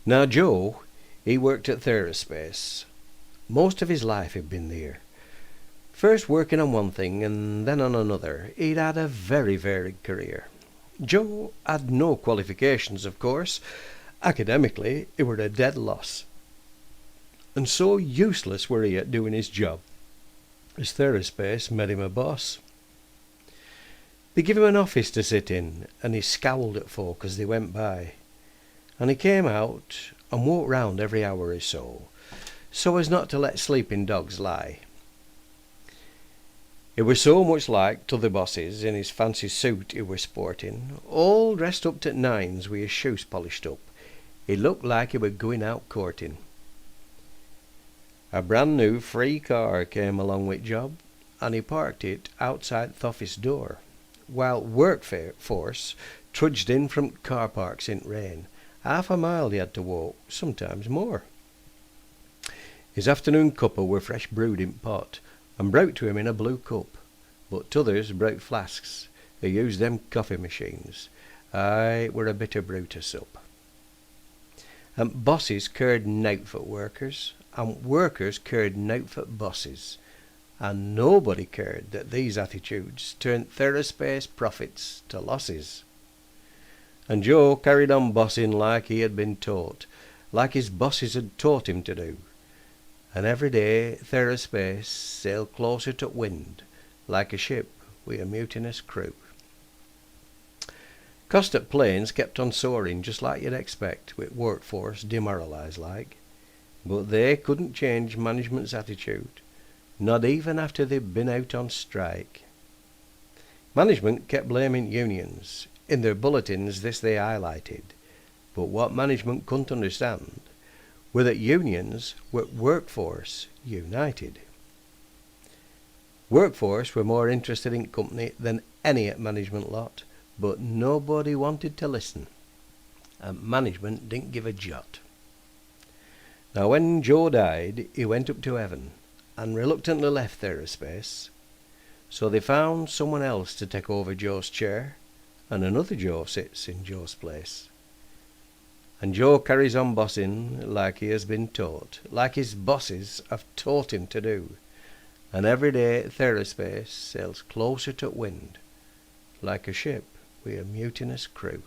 Now Joe, he worked at Theraspace. Most of his life he'd been there. First working on one thing and then on another. He'd had a very varied career. Joe had no qualifications, of course. Academically, he were a dead loss. And so useless were he at doing his job, as Theraspace made him a boss. They give him an office to sit in, and he scowled at folk as they went by. And he came out and walked round every hour or so as not to let sleeping dogs lie. He was so much like t'other bosses in his fancy suit he were sporting, all dressed up to nines with his shoes polished up. He looked like he were going out courting. A brand new free car came along with job, and he parked it outside the office door, while workforce trudged in from car parks in rain. Half a mile he had to walk, sometimes more. His afternoon cuppa were fresh brewed in pot, and brought to him in a blue cup, but t'others brought flasks. They used them coffee machines. Aye, it were a bit of brew to sup. And bosses cared nowt for workers, and workers cared nowt for bosses, and nobody cared that these attitudes turned Theraspace profits to losses. And Joe carried on bossing like he had been taught, like his bosses had taught him to do. And every day Theraspace sailed closer to wind, like a ship with a mutinous crew. Cost at planes kept on soaring just like you'd expect, with workforce demoralised like. But they couldn't change management's attitude, not even after they'd been out on strike. Management kept blaming unions. In their bulletins this they highlighted. But what management couldn't understand were that unions were workforce united. Workforce were more interested in company than any at management lot, but nobody wanted to listen, and management didn't give a jot. Now when Joe died, he went up to heaven, and reluctantly left Theraspace. So they found someone else to take over Joe's chair, and another Joe sits in Joe's place. And Joe carries on bossing like he has been taught, like his bosses have taught him to do. And every day Theraspace sails closer to wind, like a ship with a mutinous crew.